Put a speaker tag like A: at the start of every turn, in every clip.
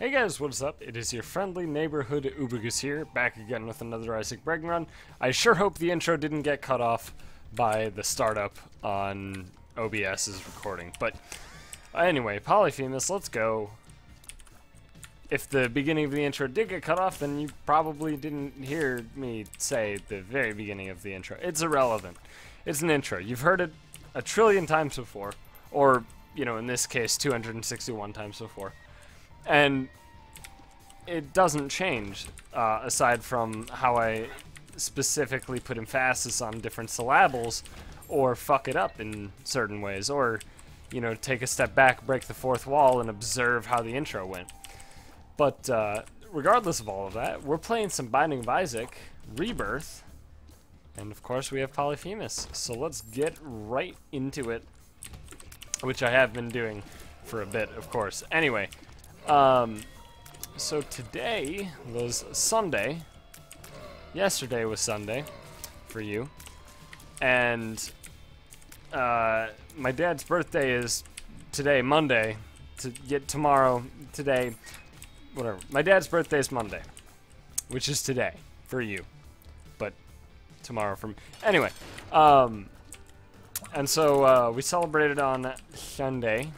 A: Hey guys, what's up? It is your friendly neighborhood Ubergus here, back again with another Isaac Bragging Run. I sure hope the intro didn't get cut off by the startup on OBS's recording. But anyway, Polyphemus, let's go. If the beginning of the intro did get cut off, then you probably didn't hear me say the very beginning of the intro. It's irrelevant. It's an intro. You've heard it a trillion times before, or, you know, in this case, 261 times before. And it doesn't change, aside from how I specifically put emphasis on different syllables, or fuck it up in certain ways, or, you know, take a step back, break the fourth wall, and observe how the intro went. But regardless of all of that, we're playing some Binding of Isaac, Rebirth, and of course we have Polyphemus. So let's get right into it, which I have been doing for a bit, of course. Anyway. So today was Sunday. Yesterday was Sunday for you. And my dad's birthday is today, Monday. Tomorrow, today, whatever. My dad's birthday is Monday, which is today for you, but tomorrow for me. Anyway, and so we celebrated on Sunday.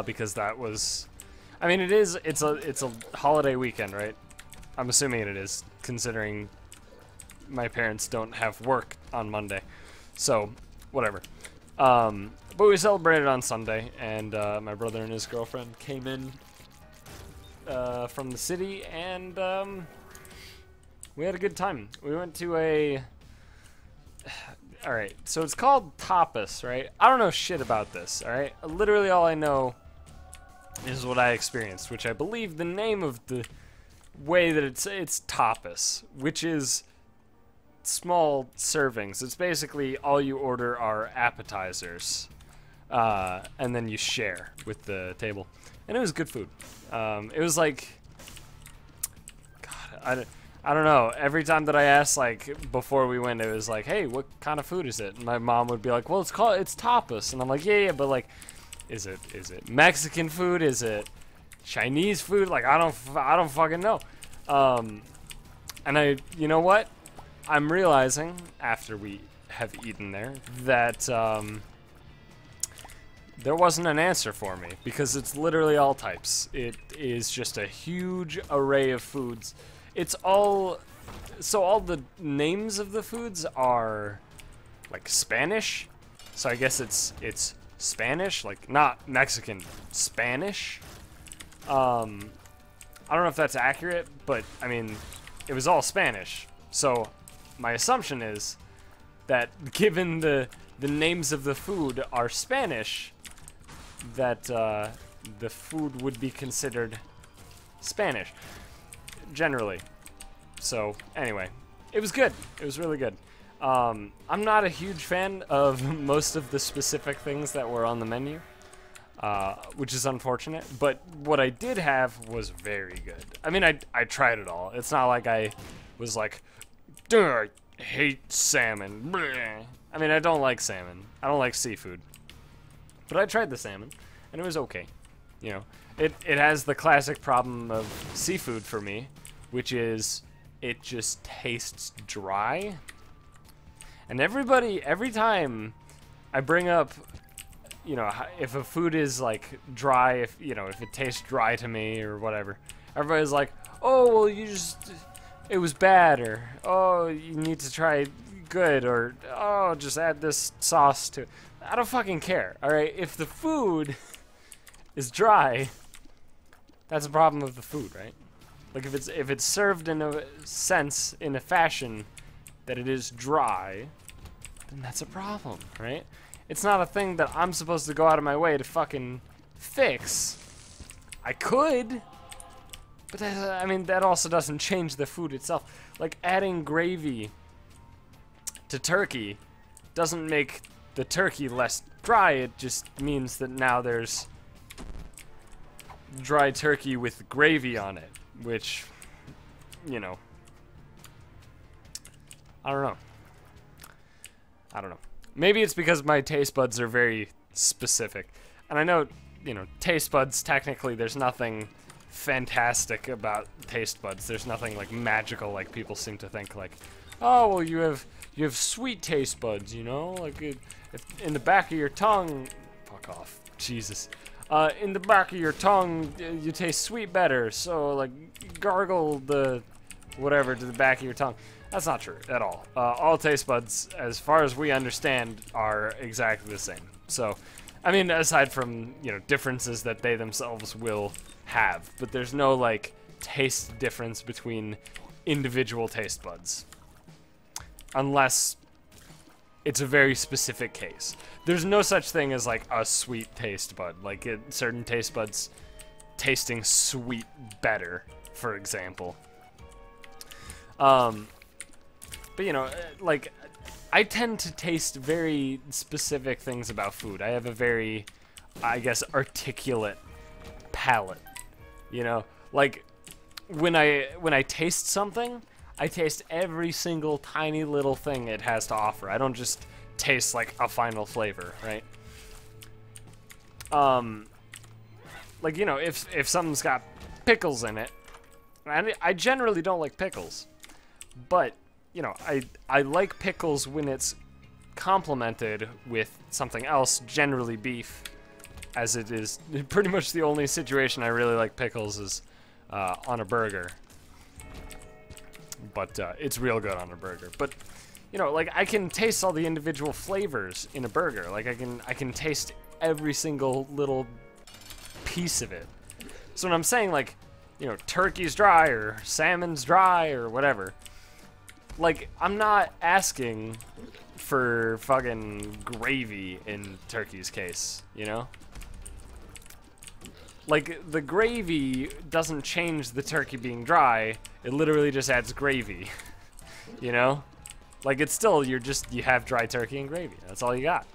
A: Because that was, I mean, it's a holiday weekend, right? I'm assuming it is, considering my parents don't have work on Monday, so whatever. But we celebrated on Sunday, and my brother and his girlfriend came in from the city, and we had a good time. We went to a. Alright, so it's called tapas, right? I don't know shit about this, alright? Literally all I know is what I experienced, which I believe the name of the way that it's tapas, which is small servings. It's basically all you order are appetizers, and then you share with the table. And it was good food. It was like, God, I don't know. Every time that I asked, like, before we went, it was like, hey, what kind of food is it? And my mom would be like, well, it's tapas. And I'm like, yeah, but, like, is it Mexican food? Is it Chinese food? Like, I don't fucking know. And you know what? I'm realizing, after we have eaten there, that, there wasn't an answer for me, because it's literally all types. It is just a huge array of foods. It's all, so all the names of the foods are like Spanish, so I guess it's Spanish, like not Mexican, Spanish. I don't know if that's accurate, but I mean, it was all Spanish. So my assumption is that given the names of the food are Spanish, that the food would be considered Spanish. Generally. So anyway, it was good. It was really good. I'm not a huge fan of most of the specific things that were on the menu, which is unfortunate, but what I did have was very good. I mean, I tried it all. It's not like I was like, I hate salmon. I mean, I don't like salmon. I don't like seafood. But I tried the salmon, and it was okay. You know, it has the classic problem of seafood for me, which is it just tastes dry. And every time I bring up, you know, if a food is like dry, if it tastes dry to me or whatever, everybody's like, oh, well, it was bad, or oh, you need to try good, or oh, just add this sauce to it. I don't fucking care, alright? If the food is dry, that's a problem with the food, right? Like, if it's served in a sense, in a fashion that it is dry, then that's a problem, right? It's not a thing that I'm supposed to go out of my way to fucking fix. I could, but I mean, that also doesn't change the food itself. Like, adding gravy to turkey doesn't make the turkey less dry. It just means that now there's dry turkey with gravy on it, which, you know, I don't know. Maybe it's because my taste buds are very specific. And I know you know, taste buds, technically there's nothing fantastic about taste buds. There's nothing like magical like people seem to think, like, oh, well, you have sweet taste buds, you know, like if in the back of your tongue, fuck off, Jesus, in the back of your tongue you taste sweet better, so like gargle the whatever to the back of your tongue. That's not true at all. All taste buds, as far as we understand, are exactly the same. So, I mean, aside from, you know, differences that they themselves will have, but there's no, like, taste difference between individual taste buds. Unless it's a very specific case. There's no such thing as, like, a sweet taste bud. Like, certain taste buds tasting sweet better, for example. But, you know, like, I tend to taste very specific things about food. I have a very, I guess, articulate palate, you know? Like, when I taste something, I taste every single tiny little thing it has to offer. I don't just taste, like, a final flavor, right? Like, you know, if something's got pickles in it, and I generally don't like pickles, but you know, I like pickles when it's complemented with something else, generally beef, as it is pretty much the only situation I really like pickles is on a burger. But it's real good on a burger. But you know, like I can taste all the individual flavors in a burger. Like I can taste every single little piece of it. So when I'm saying like, you know, turkey's dry or salmon's dry or whatever, like, I'm not asking for fucking gravy in turkey's case, you know? Like, the gravy doesn't change the turkey being dry, it literally just adds gravy, you know? Like, it's still, you have dry turkey and gravy, that's all you got.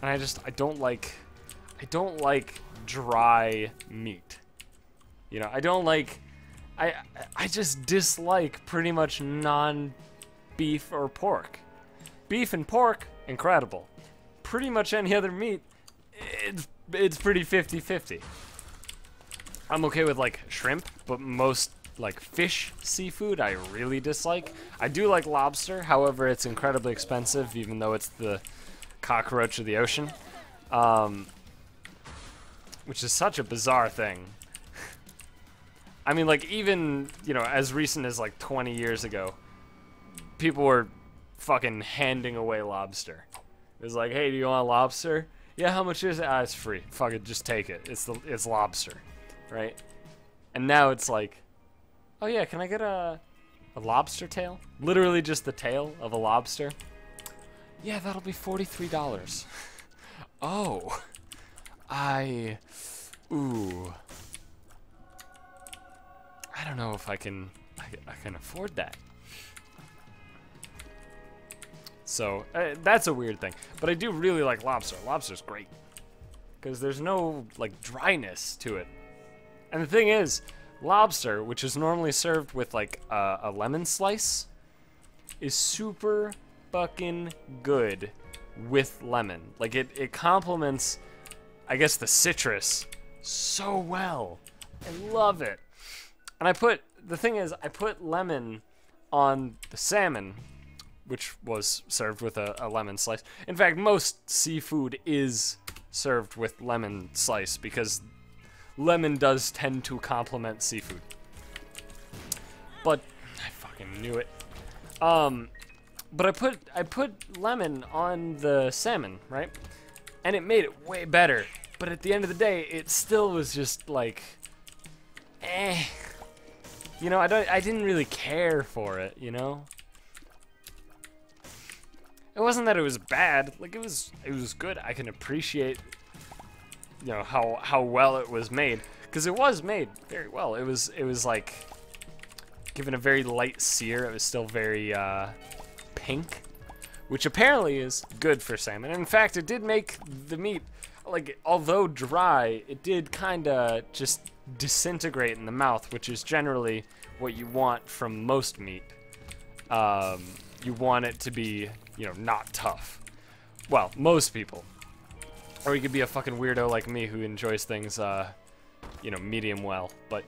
A: And I don't like dry meat. You know, I don't like... I just dislike pretty much non-beef or pork. Beef and pork, incredible. Pretty much any other meat, it's pretty 50-50. I'm okay with like shrimp, but most like fish, seafood, I really dislike. I do like lobster, however, it's incredibly expensive, even though it's the cockroach of the ocean. Which is such a bizarre thing. I mean, like, even, you know, as recent as, like, 20 years ago, people were fucking handing away lobster. It was like, hey, do you want lobster? Yeah, how much is it? Ah, it's free. Fuck it, just take it. It's lobster, right? And now it's like, oh yeah, can I get a lobster tail? Literally just the tail of a lobster. Yeah, that'll be $43. Oh. Ooh. I don't know if I can afford that. So, that's a weird thing. But I do really like lobster. Lobster's great. Because there's no, like, dryness to it. And the thing is, lobster, which is normally served with, like, a lemon slice, is super fucking good with lemon. Like, it complements, I guess, the citrus so well. I love it. And the thing is, I put lemon on the salmon, which was served with a lemon slice. In fact, most seafood is served with lemon slice because lemon does tend to complement seafood. But I fucking knew it. But I put lemon on the salmon, right? And it made it way better. But at the end of the day, it still was just like, eh. You know, I didn't really care for it, you know? It wasn't that it was bad, like it was good. I can appreciate, you know, how well it was made, because it was made very well. It was like given a very light sear. It was still very pink, which apparently is good for salmon. And in fact, it did make the meat, like, although dry, it did kind of just disintegrate in the mouth, which is generally what you want from most meat. You want it to be, you know, not tough. Well, most people. Or you could be a fucking weirdo like me who enjoys things, you know, medium well. But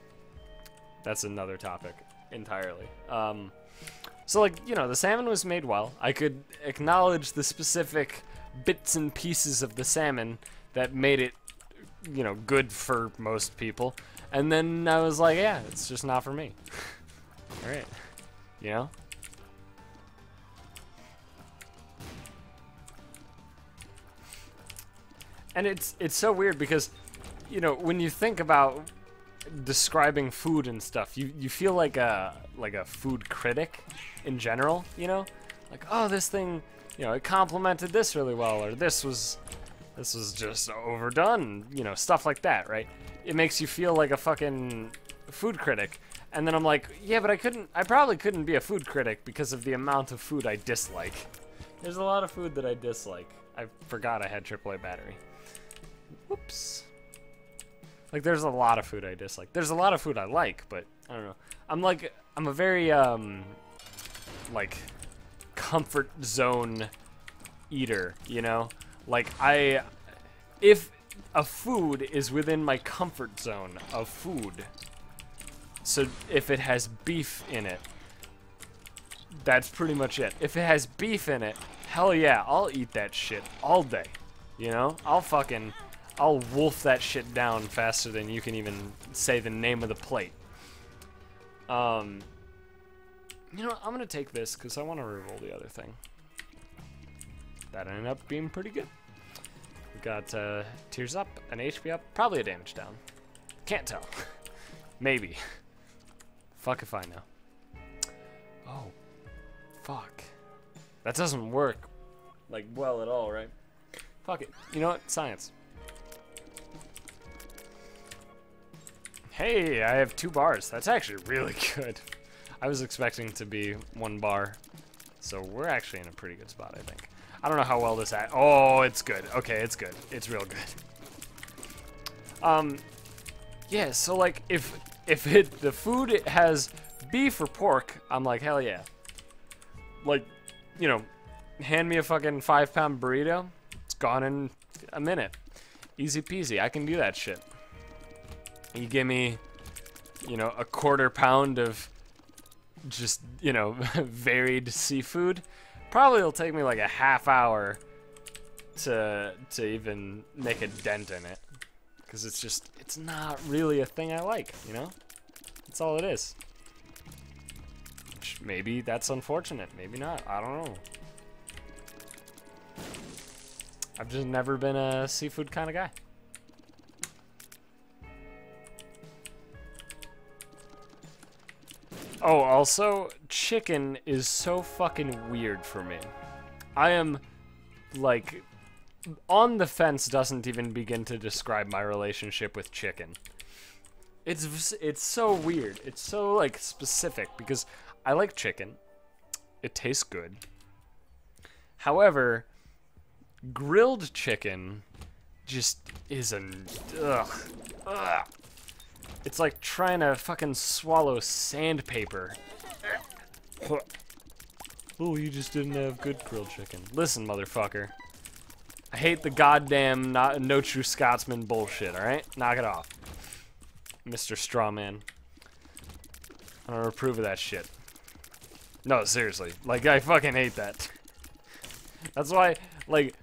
A: that's another topic entirely. So, like, you know, the salmon was made well. I could acknowledge the specific bits and pieces of the salmon that made it, you know, good for most people. And then I was like, yeah, it's just not for me. Alright. You know? And it's so weird because, you know, when you think about describing food and stuff, you feel like a food critic in general, you know? Like, oh, this thing, you know, it complemented this really well, or this was just overdone, you know, stuff like that, right? It makes you feel like a fucking food critic. And then I'm like, yeah, but I probably couldn't be a food critic because of the amount of food I dislike. There's a lot of food that I dislike. I forgot I had AAA battery. Whoops. Like, there's a lot of food I dislike. There's a lot of food I like, but I don't know. I'm a very, like, comfort zone eater, you know? Like, if a food is within my comfort zone of food, so if it has beef in it, that's pretty much it. If it has beef in it, hell yeah, I'll eat that shit all day, you know? I'll wolf that shit down faster than you can even say the name of the plate. You know, I'm gonna take this because I want to reroll the other thing. That ended up being pretty good. We got tears up, an HP up, probably a damage down. Can't tell. Maybe. Fuck if I know. Oh, fuck. That doesn't work, like, well at all, right? Fuck it. You know what? Science. Hey, I have 2 bars. That's actually really good. I was expecting to be 1 bar. So we're actually in a pretty good spot, I think. I don't know how well this oh, it's good. Okay, it's good. It's real good. Yeah, so like if the food has beef or pork, I'm like, hell yeah. Like, you know, hand me a fucking 5-pound burrito. It's gone in a minute. Easy peasy. I can do that shit. You give me, you know, a 1/4 pound of just, you know, varied seafood. Probably it'll take me like a half hour to even make a dent in it. Because it's not really a thing I like, you know? That's all it is. Which maybe that's unfortunate. Maybe not. I don't know. I've just never been a seafood kind of guy. Oh, also, chicken is so fucking weird for me. I am, like, on the fence doesn't even begin to describe my relationship with chicken. It's so weird. It's so, like, specific because I like chicken. It tastes good. However, grilled chicken just is an ugh. It's like trying to fucking swallow sandpaper. Oh, you just didn't have good grilled chicken. Listen, motherfucker. I hate the goddamn no true Scotsman bullshit, alright? Knock it off. Mr. Strawman. I don't approve of that shit. No, seriously. Like, I fucking hate that. That's why, like,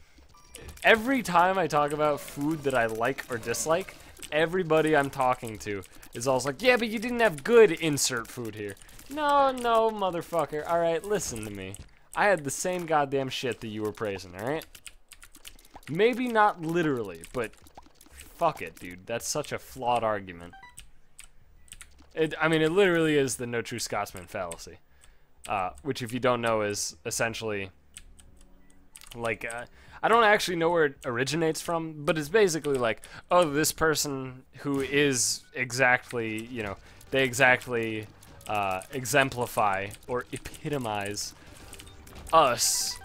A: every time I talk about food that I like or dislike, everybody I'm talking to is always like, yeah, but you didn't have good insert food here. No, motherfucker. Alright, listen to me. I had the same goddamn shit that you were praising, alright? Maybe not literally, but fuck it, dude. That's such a flawed argument. I mean, it literally is the no true Scotsman fallacy. Which, if you don't know, is essentially, like, I don't actually know where it originates from, but it's basically like, oh, this person who is exactly, you know, they exactly exemplify or epitomize us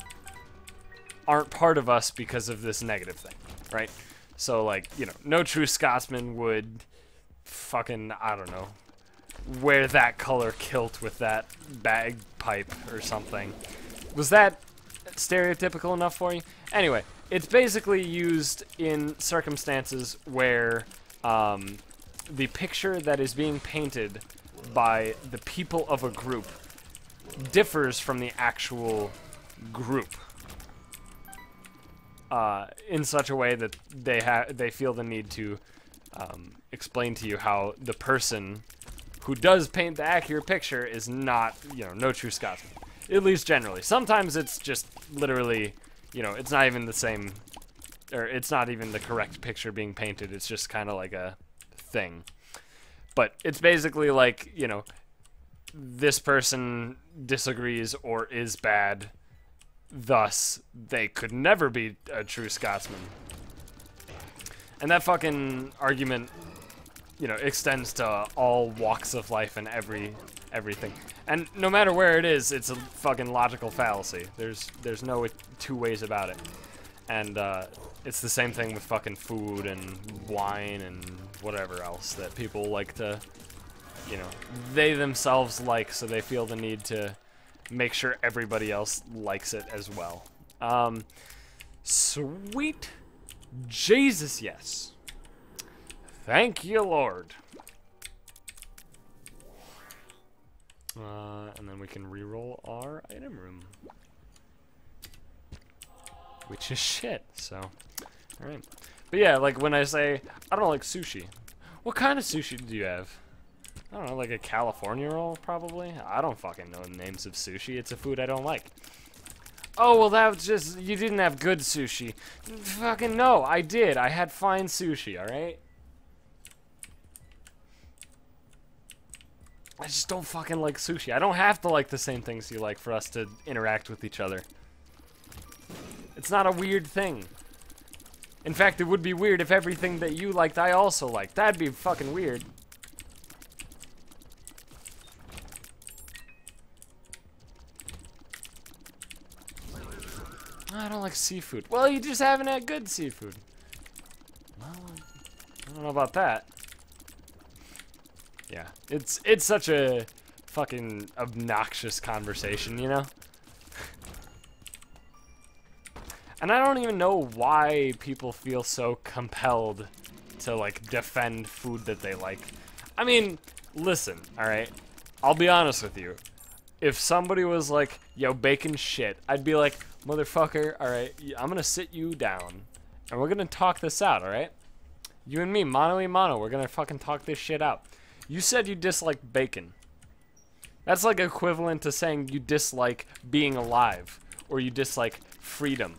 A: aren't part of us because of this negative thing, right? So, like, you know, no true Scotsman would fucking, I don't know, wear that color kilt with that bagpipe or something. Was that stereotypical enough for you? Anyway, It's basically used in circumstances where the picture that is being painted by the people of a group differs from the actual group in such a way that they feel the need to explain to you how the person who does paint the accurate picture is not, you know, no true Scotsman. At least generally. Sometimes it's just literally, you know, it's not even the same, or it's not even the correct picture being painted. It's just kind of like a thing. But it's basically like, you know, this person disagrees or is bad, thus they could never be a true Scotsman. And that fucking argument, you know, extends to all walks of life and everything. And no matter where it is, it's a fucking logical fallacy. There's no two ways about it. And it's the same thing with fucking food and wine and whatever else that people like to, you know, they themselves like, so they feel the need to make sure everybody else likes it as well. Sweet Jesus, yes. Thank you, Lord. And then we can reroll our item room, which is shit, so, alright. But yeah, like when I say, I don't like sushi, what kind of sushi do you have? I don't know, like a California roll, probably? I don't fucking know the names of sushi, it's a food I don't like. Oh, well that was just, you didn't have good sushi. Fucking no, I did, I had fine sushi, alright? I just don't fucking like sushi. I don't have to like the same things you like for us to interact with each other. It's not a weird thing. In fact, it would be weird if everything that you liked I also liked. That'd be fucking weird. I don't like seafood. Well, you just haven't had good seafood. Well, I don't know about that. Yeah, it's such a fucking obnoxious conversation, you know? And I don't even know why people feel so compelled to, like, defend food that they like. I mean, listen, alright? I'll be honest with you. If somebody was like, yo, bacon shit, I'd be like, motherfucker, alright, I'm gonna sit you down, and we're gonna talk this out, alright? You and me, mano y mano, we're gonna fucking talk this shit out. You said you dislike bacon. That's like equivalent to saying you dislike being alive, or you dislike freedom,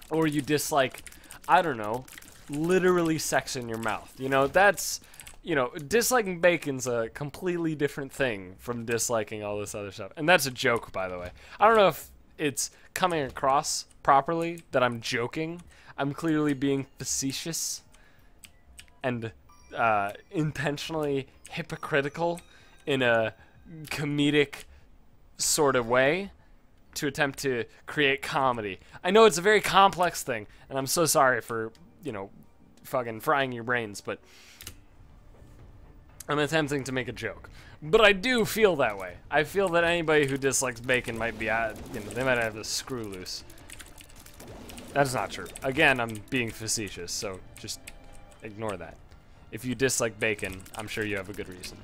A: or you dislike, I don't know, literally sex in your mouth. You know, that's, you know, disliking bacon's a completely different thing from disliking all this other stuff. And that's a joke, by the way. I don't know if it's coming across properly that I'm joking. I'm clearly being facetious and intentionally hypocritical in a comedic sort of way to attempt to create comedy. I know it's a very complex thing, and I'm so sorry for, you know, fucking frying your brains, but I'm attempting to make a joke. But I do feel that way. I feel that anybody who dislikes bacon might be, you know, they might have the screw loose. That's not true. Again, I'm being facetious, so just ignore that. If you dislike bacon, I'm sure you have a good reason.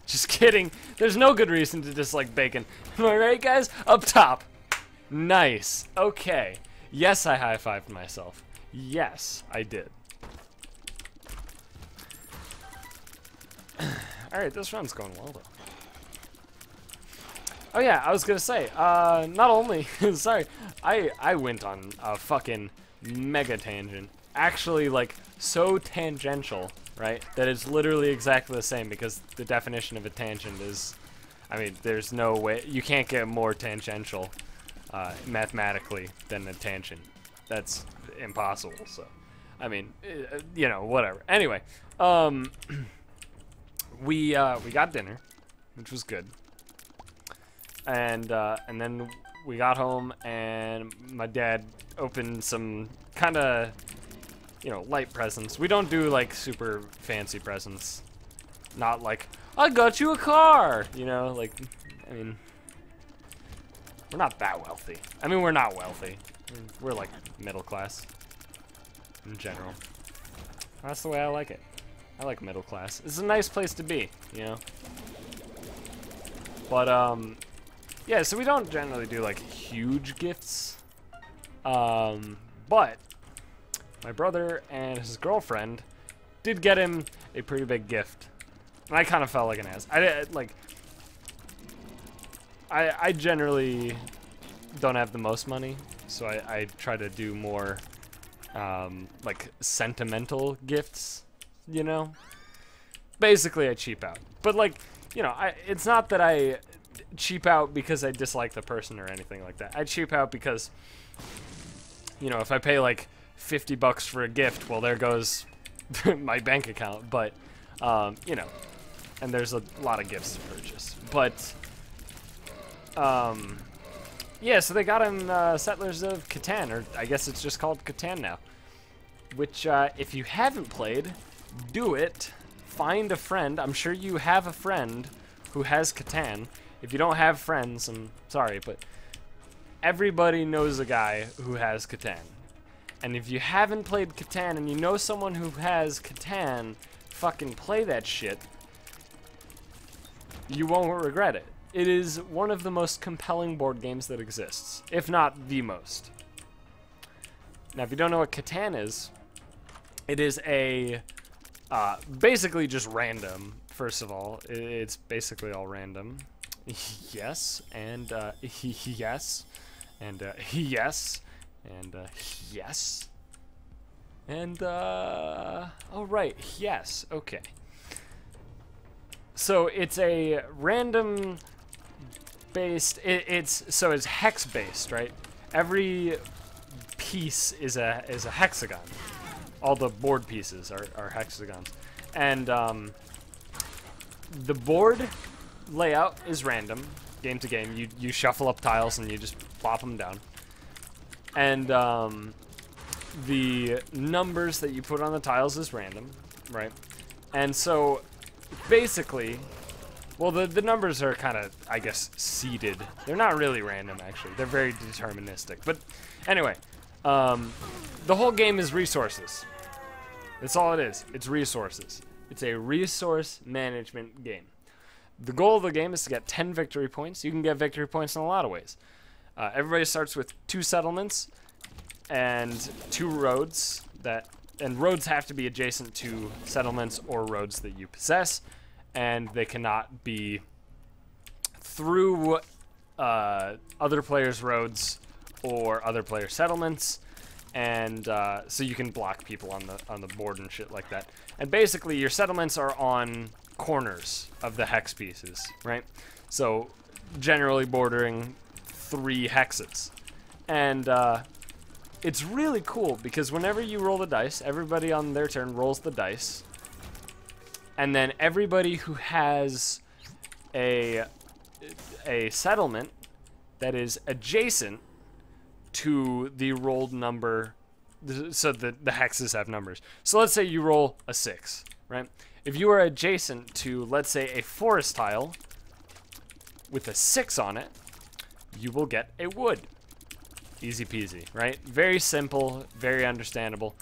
A: Just kidding. There's no good reason to dislike bacon. Am I right, guys? Up top. Nice. Okay. Yes, I high-fived myself. Yes, I did. Alright, this run's going well, though. Oh, yeah, I was gonna say, not only... sorry, I went on a fucking mega tangent. Actually, like, so tangential, right, that it's literally exactly the same, because the definition of a tangent is, I mean, there's no way, you can't get more tangential mathematically than a tangent. That's impossible, so, I mean, you know, whatever. Anyway, we got dinner, which was good, and then we got home, and my dad opened some kind of, you know, light presents. We don't do, like, super fancy presents. Not like, I got you a car! You know, like, I mean, we're not that wealthy. I mean, we're not wealthy. We're like middle class in general. That's the way I like it. I like middle class. It's a nice place to be, you know? But, yeah, so we don't generally do, like, huge gifts. But my brother and his girlfriend did get him a pretty big gift. And I kind of felt like an ass. I generally don't have the most money, so I try to do more, like, sentimental gifts, you know? Basically, I cheap out. But, like, you know, it's not that I cheap out because I dislike the person or anything like that. I cheap out because, you know, if I pay, like, 50 bucks for a gift, well, there goes my bank account. But, you know, and there's a lot of gifts to purchase. But, yeah, so they got him Settlers of Catan, or I guess it's just called Catan now. Which, if you haven't played, do it. Find a friend. I'm sure you have a friend who has Catan. If you don't have friends, I'm sorry, but everybody knows a guy who has Catan. And if you haven't played Catan and you know someone who has Catan, fucking play that shit. You won't regret it. It is one of the most compelling board games that exists, if not the most. Now, if you don't know what Catan is, it is a basically just random. First of all, it's basically all random. Yes, and yes, and yes, and yes, and oh right, yes, okay. So it's a random based. It's hex based, right? Every piece is a hexagon. All the board pieces are hexagons, and the board layout is random, game to game. You shuffle up tiles and you just plop them down, and the numbers that you put on the tiles is random, right? And so basically, well, the numbers are kind of, I guess, seeded. They're not really random, actually. They're very deterministic. But anyway, the whole game is resources. That's all it is. It's resources. It's a resource management game. The goal of the game is to get 10 victory points. You can get victory points in a lot of ways. Everybody starts with 2 settlements and 2 roads and roads have to be adjacent to settlements or roads that you possess, and they cannot be through other players' roads or other players' settlements, and so you can block people on the board and shit like that. And basically, your settlements are on corners of the hex pieces, right? So generally bordering 3 hexes, and it's really cool because whenever you roll the dice, everybody on their turn rolls the dice, and then everybody who has a settlement that is adjacent to the rolled number, so the hexes have numbers. So let's say you roll a 6, right? If you are adjacent to, let's say, a forest tile with a 6 on it, you will get a wood. Easy peasy, right? Very simple, very understandable.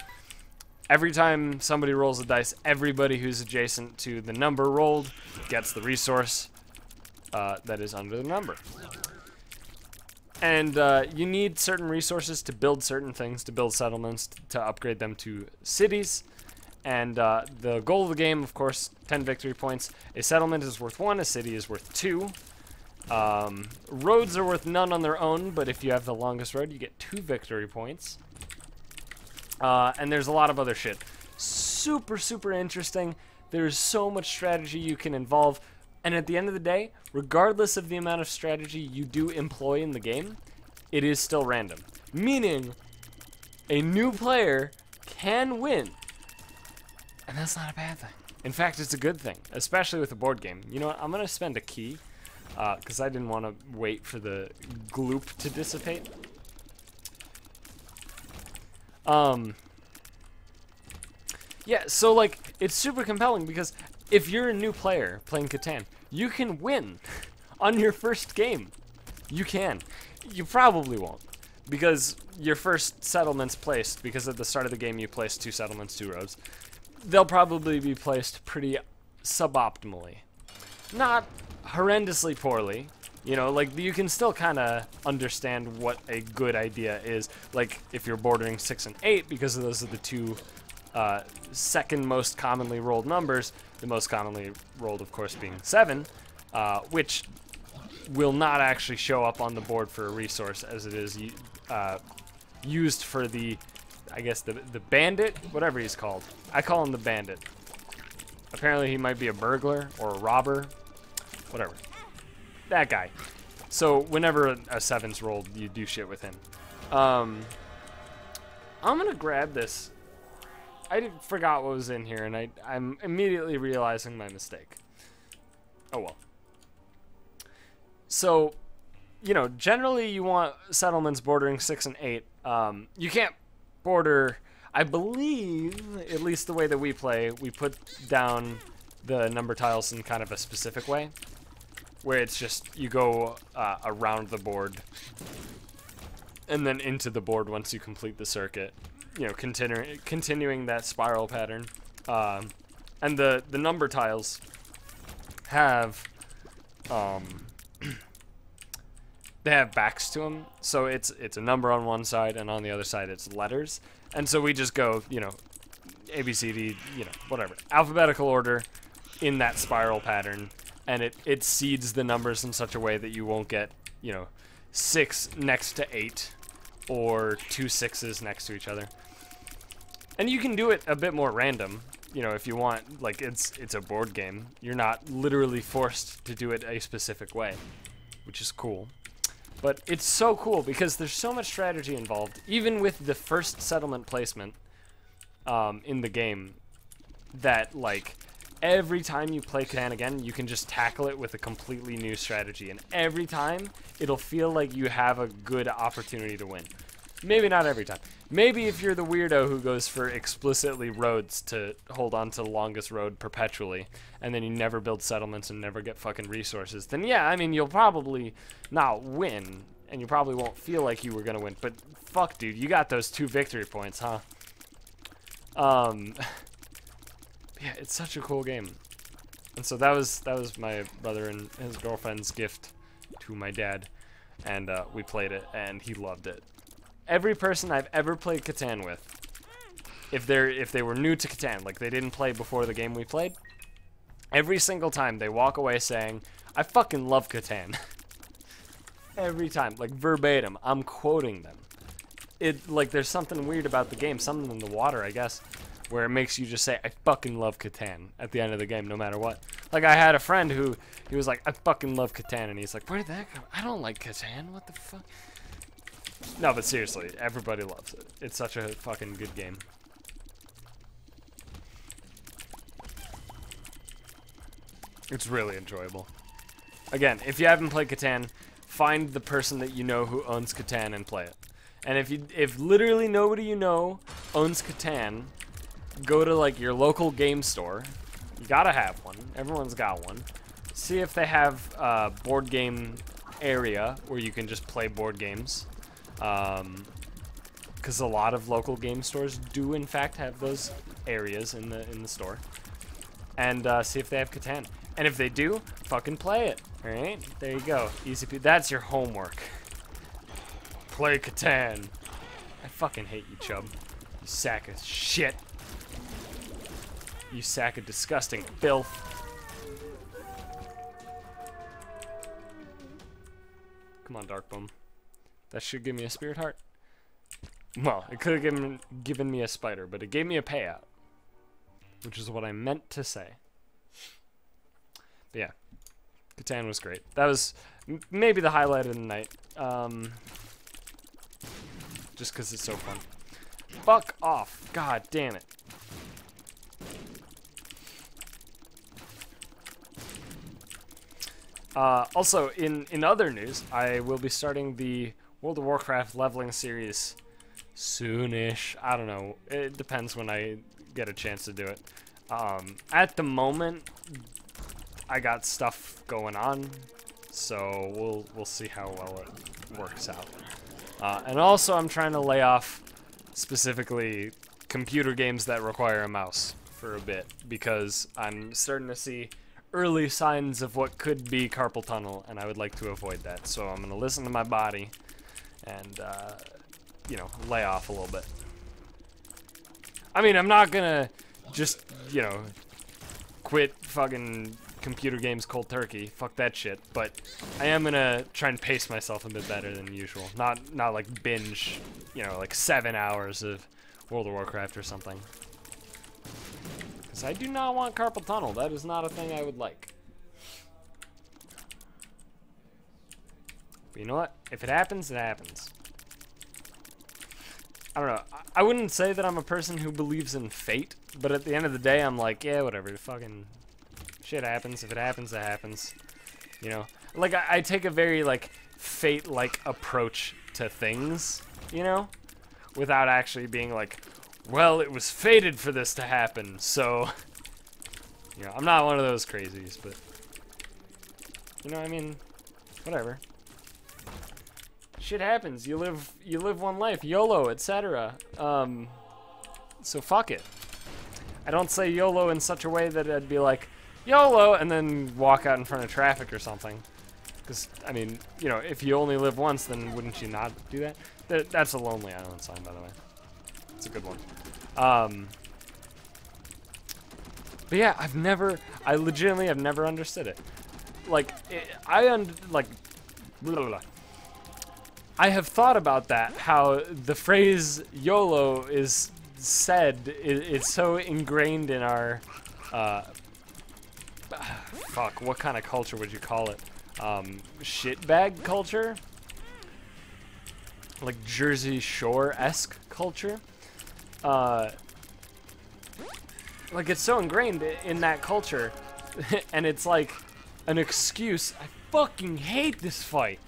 A: Every time somebody rolls a dice, everybody who's adjacent to the number rolled gets the resource that is under the number. And you need certain resources to build certain things, to build settlements, to upgrade them to cities. And the goal of the game, of course, 10 victory points. A settlement is worth 1, a city is worth 2. Roads are worth none on their own, but if you have the longest road, you get 2 victory points. And there's a lot of other shit. Super, super interesting. There's so much strategy you can involve. And at the end of the day, regardless of the amount of strategy you do employ in the game, it is still random. Meaning, a new player can win. And that's not a bad thing. In fact, it's a good thing, especially with a board game. You know what? I'm going to spend a key, because I didn't want to wait for the gloop to dissipate. Yeah, so, like, it's super compelling because if you're a new player playing Catan, you can win on your first game. You can. You probably won't. because your first settlement's placed, because at the start of the game you place 2 settlements, 2 roads, they'll probably be placed pretty suboptimally. Not horrendously poorly, you know, like you can still kind of understand what a good idea is, like if you're bordering 6 and 8, because those are the 2 second most commonly rolled numbers, the most commonly rolled of course being 7, which will not actually show up on the board for a resource, as it is used for the, I guess, the bandit, whatever he's called. I call him the bandit. Apparently he might be a burglar or a robber, whatever. That guy. So whenever a 7's rolled, you do shit with him. I'm gonna grab this. I forgot what was in here, and I'm immediately realizing my mistake. Oh well. So, you know, generally you want settlements bordering 6 and 8. You can't border, I believe, at least the way that we play, we put down the number tiles in kind of a specific way, where it's just, you go around the board and then into the board once you complete the circuit. You know, continuing that spiral pattern. And the number tiles have, they have backs to them, so it's a number on one side, and on the other side it's letters. And so we just go, you know, A, B, C, D, you know, whatever, alphabetical order in that spiral pattern, and it seeds the numbers in such a way that you won't get, you know, 6 next to 8, or 2 6s next to each other. And you can do it a bit more random, you know, if you want. Like, it's a board game. You're not literally forced to do it a specific way, which is cool. But it's so cool because there's so much strategy involved, even with the first settlement placement in the game, that, like, every time you play Catan again, you can just tackle it with a completely new strategy. And every time, it'll feel like you have a good opportunity to win. Maybe not every time. Maybe if you're the weirdo who goes for explicitly roads to hold on to the longest road perpetually, and then you never build settlements and never get fucking resources, then yeah, I mean, you'll probably not win, and you probably won't feel like you were gonna win, but fuck, dude, you got those 2 victory points, huh? Yeah, it's such a cool game. And so that was my brother and his girlfriend's gift to my dad, and we played it, and he loved it. Every person I've ever played Catan with, if they were new to Catan, like they didn't play before the game we played, every single time they walk away saying, I fucking love Catan. Every time, like verbatim, I'm quoting them. Like, there's something weird about the game, something in the water, I guess, where it makes you just say, I fucking love Catan at the end of the game, no matter what. Like, I had a friend who, he was like, I fucking love Catan, and he's like, where did that come? I don't like Catan, what the fuck? No, but seriously, everybody loves it. It's such a fucking good game. It's really enjoyable. Again, if you haven't played Catan, find the person that you know who owns Catan and play it. And if literally nobody you know owns Catan, go to like your local game store. You gotta have one. Everyone's got one. See if they have a board game area where you can just play board games. Because a lot of local game stores do in fact have those areas in the store. And see if they have Catan. And if they do, fucking play it. Alright? There you go. Easy peasy. That's your homework. Play Catan. I fucking hate you, Chubb. You sack of shit. You sack of disgusting filth. Come on, Darkbone. That should give me a spirit heart. Well, it could have given me a spider, but it gave me a payout. Which is what I meant to say. But yeah. Catan was great. That was maybe the highlight of the night. Just because it's so fun. Fuck off. God damn it. Also, in other news, I will be starting the World of Warcraft leveling series soonish. I don't know. It depends when I get a chance to do it. At the moment, I got stuff going on, so we'll see how well it works out. And also, I'm trying to lay off specifically computer games that require a mouse for a bit, because I'm starting to see early signs of what could be carpal tunnel, and I would like to avoid that. So I'm going to listen to my body and, you know, lay off a little bit. I mean, I'm not going to just, you know, quit fucking computer games cold turkey. Fuck that shit. But I am going to try and pace myself a bit better than usual. Not like binge, you know, like 7 hours of World of Warcraft or something. Because I do not want carpal tunnel. That is not a thing I would like. But you know what? If it happens, it happens. I don't know. I wouldn't say that I'm a person who believes in fate, but at the end of the day, I'm like, yeah, whatever. Fucking shit happens. If it happens, it happens. You know? Like, I take a very, like, fate-like approach to things, you know? Without actually being like, well, it was fated for this to happen, so... You know, I'm not one of those crazies, but... You know, I mean, whatever. Shit happens. You live one life, YOLO, etc. So fuck it. I don't say YOLO in such a way that I'd be like, YOLO, and then walk out in front of traffic or something. Because, I mean, you know, if you only live once, then wouldn't you not do that? That's a Lonely Island song, by the way. It's a good one. But yeah, I legitimately have never understood it. Like, blah, blah, blah. I have thought about that, how the phrase YOLO is said, it's so ingrained in our, fuck, what kind of culture would you call it? Shitbag culture? Like Jersey Shore-esque culture? Like, it's so ingrained in that culture, and it's like an excuse. I fucking hate this fight.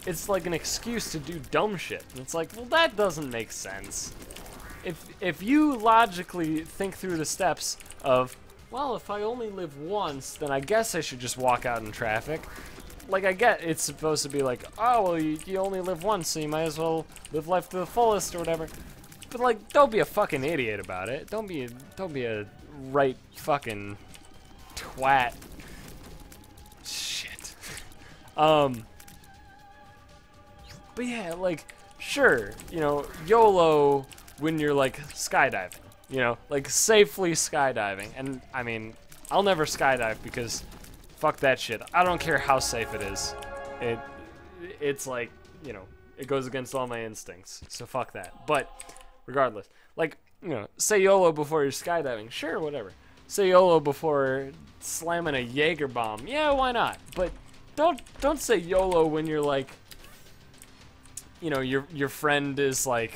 A: It's like an excuse to do dumb shit. And it's like, well, that doesn't make sense. If you logically think through the steps of, well, if I only live once, then I guess I should just walk out in traffic. Like, I get it's supposed to be like, oh, well, you only live once, so you might as well live life to the fullest or whatever. But, like, don't be a fucking idiot about it. Don't be a right fucking twat. Shit. But yeah, like, sure, you know, YOLO when you're, like, skydiving, you know, like, safely skydiving. And, I mean, I'll never skydive because fuck that shit. I don't care how safe it is. It's like, you know, it goes against all my instincts, so fuck that. But, regardless, like, you know, say YOLO before you're skydiving, sure, whatever. Say YOLO before slamming a Jaeger bomb, yeah, why not? But don't say YOLO when you're, like, you know, your friend is like,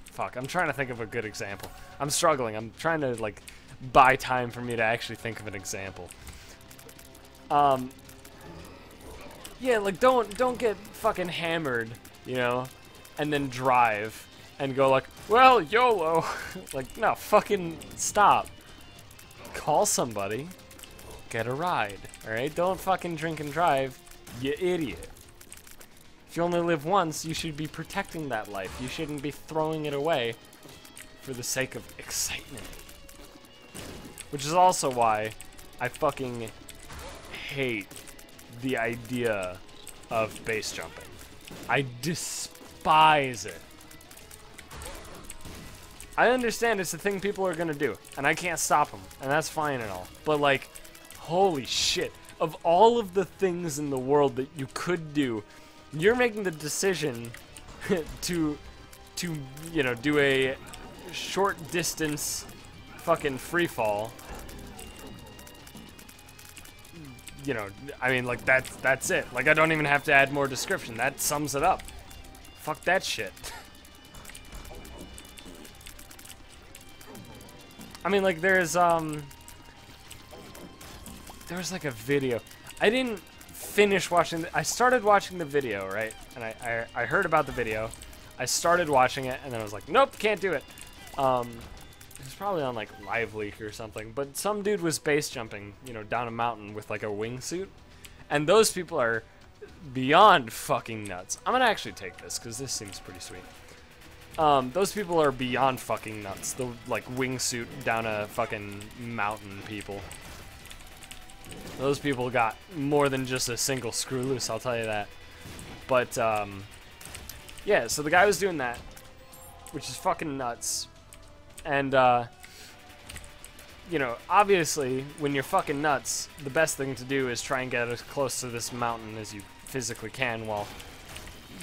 A: fuck, I'm trying to think of a good example. I'm struggling. I'm trying to, like, buy time for me to actually think of an example. Yeah, like, don't get fucking hammered, you know, and then drive and go like, well, YOLO. Like, no, fucking stop. Call somebody. Get a ride, alright? Don't fucking drink and drive, you idiot. If you only live once, you should be protecting that life. You shouldn't be throwing it away for the sake of excitement. Which is also why I fucking hate the idea of base jumping. I despise it. I understand it's a thing people are gonna do, and I can't stop them, and that's fine and all. But, like, holy shit. Of all of the things in the world that you could do, you're making the decision to you know, do a short distance fucking free fall. You know, I mean, like, that's it. Like, I don't even have to add more description. That sums it up. Fuck that shit. I mean, like, there was like a video. I didn't finish watching I started watching the video, right? And I heard about the video. I started watching it, and then I was like, nope, can't do it. It was probably on, like, Live Leak or something, but some dude was base jumping, you know, down a mountain with, like, a wingsuit. And those people are beyond fucking nuts. I'm gonna actually take this because this seems pretty sweet. Those people are beyond fucking nuts. The like wingsuit down a fucking mountain people. Those people got more than just a single screw loose, I'll tell you that. But yeah, so the guy was doing that, which is fucking nuts. And you know, obviously, when you're fucking nuts, the best thing to do is try and get as close to this mountain as you physically can while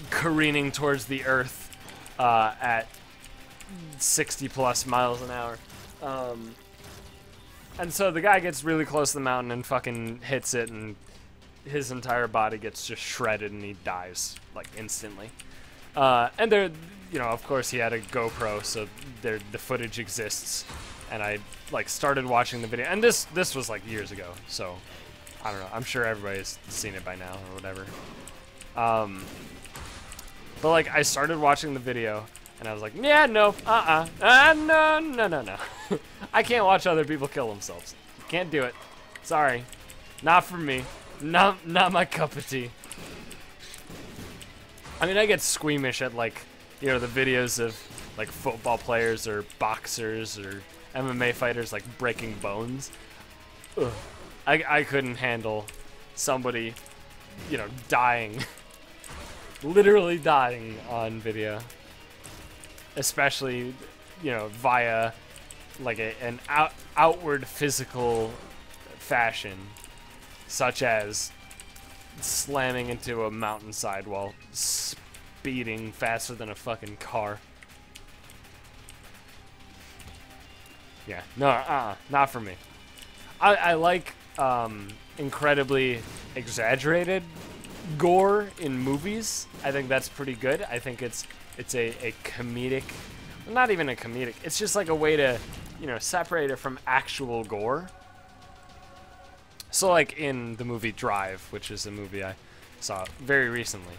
A: careening towards the earth at 60 plus miles an hour. And so the guy gets really close to the mountain and fucking hits it, and his entire body gets just shredded and he dies, like, instantly. And there, you know, of course he had a GoPro, so the footage exists. And I, like, started watching the video, and this was, like, years ago, so, I don't know, I'm sure everybody's seen it by now, or whatever. But, like, I started watching the video, and I was like, yeah, no, no. I can't watch other people kill themselves. Can't do it. Sorry. Not for me. Not my cup of tea. I mean, I get squeamish at, like, you know, the videos of, like, football players or boxers or MMA fighters, like, breaking bones. Ugh. I couldn't handle somebody, you know, dying. Literally dying on video. Especially, you know, via, like, an outward physical fashion. Such as slamming into a mountainside while speeding faster than a fucking car. Yeah, no, not for me. I like incredibly exaggerated gore in movies. I think that's pretty good. I think it's a comedic, not even a comedic. It's just like a way to, you know, separate it from actual gore. So like in the movie Drive, which is a movie I saw very recently,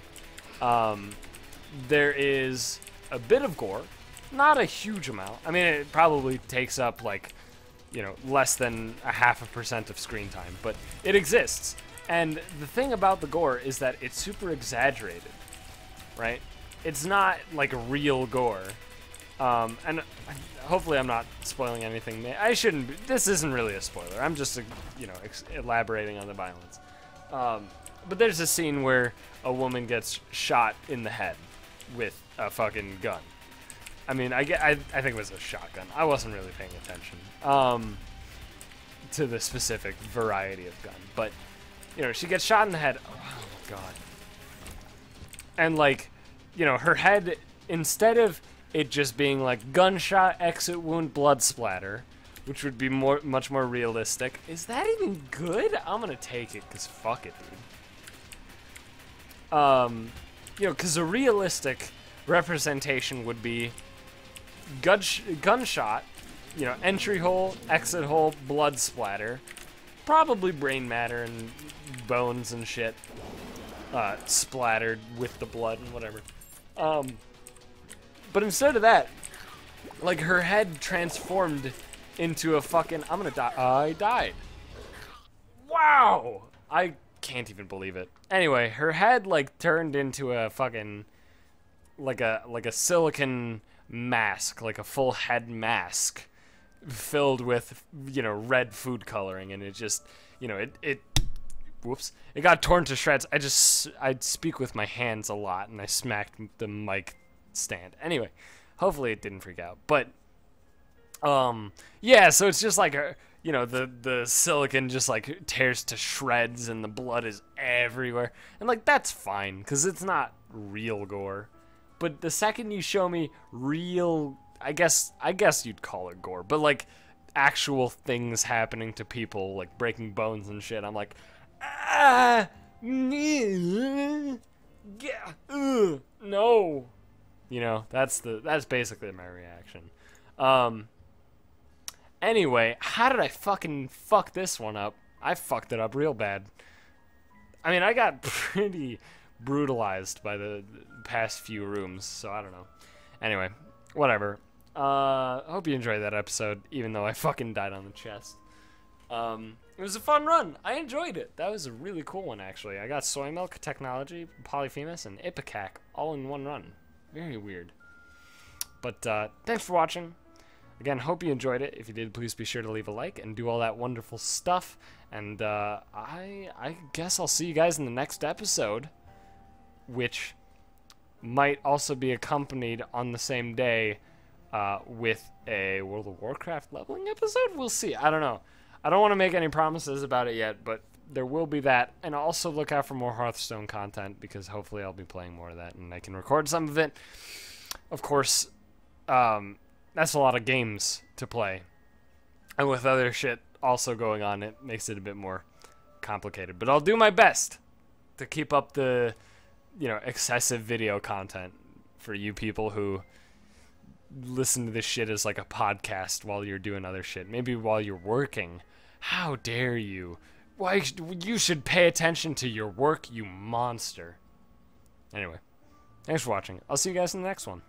A: there is a bit of gore. Not a huge amount. I mean, it probably takes up, like, you know, less than 0.5% of screen time, but it exists. And the thing about the gore is that it's super exaggerated, right? It's not, like, real gore. And hopefully I'm not spoiling anything. I shouldn't be. This isn't really a spoiler. I'm just, you know, elaborating on the violence. But there's a scene where a woman gets shot in the head with a fucking gun. I mean, I think it was a shotgun. I wasn't really paying attention to the specific variety of gun. But, you know, she gets shot in the head. Oh, God. And, like, you know, her head, instead of it just being, like, gunshot, exit wound, blood splatter, which would be much more realistic. Is that even good? I'm going to take it, because fuck it, dude. You know, because a realistic representation would be gunshot, you know, entry hole, exit hole, blood splatter, probably brain matter and bones and shit splattered with the blood and whatever. But instead of that, like, her head transformed into a fucking, I'm gonna die. I died. Wow! I can't even believe it. Anyway, her head, like, turned into a fucking, like a silicon mask, like a full head mask filled with, you know, red food coloring, and it just, you know, it whoops, it got torn to shreds. I'd speak with my hands a lot, and I smacked the mic stand. Anyway, hopefully it didn't freak out. But yeah, so it's just like, you know, the silicon just, like, tears to shreds and the blood is everywhere, and, like, that's fine because it's not real gore. But the second you show me real, I guess you'd call it gore, but, like, actual things happening to people, like breaking bones and shit, I'm like, ah, yeah, no. You know, that's basically my reaction. Anyway, how did I fucking fuck this one up? I fucked it up real bad. I mean, I got pretty brutalized by the past few rooms, so I don't know. Anyway, whatever. I hope you enjoyed that episode, even though I fucking died on the chest. It was a fun run. I enjoyed it. That was a really cool one, actually. I got Soy Milk, Technology, Polyphemus, and Ipecac all in one run. Very weird. But thanks for watching. Again, hope you enjoyed it. If you did, please be sure to leave a like and do all that wonderful stuff. And I guess I'll see you guys in the next episode, which might also be accompanied on the same day with a World of Warcraft leveling episode. We'll see. I don't know. I don't want to make any promises about it yet, but there will be that. And also look out for more Hearthstone content, because hopefully I'll be playing more of that and I can record some of it. Of course, that's a lot of games to play. And with other shit also going on, it makes it a bit more complicated. But I'll do my best to keep up the, excessive video content for you people who listen to this shit as like a podcast while you're doing other shit. Maybe while you're working. How dare you? Why, you should pay attention to your work, you monster. Anyway, thanks for watching. I'll see you guys in the next one.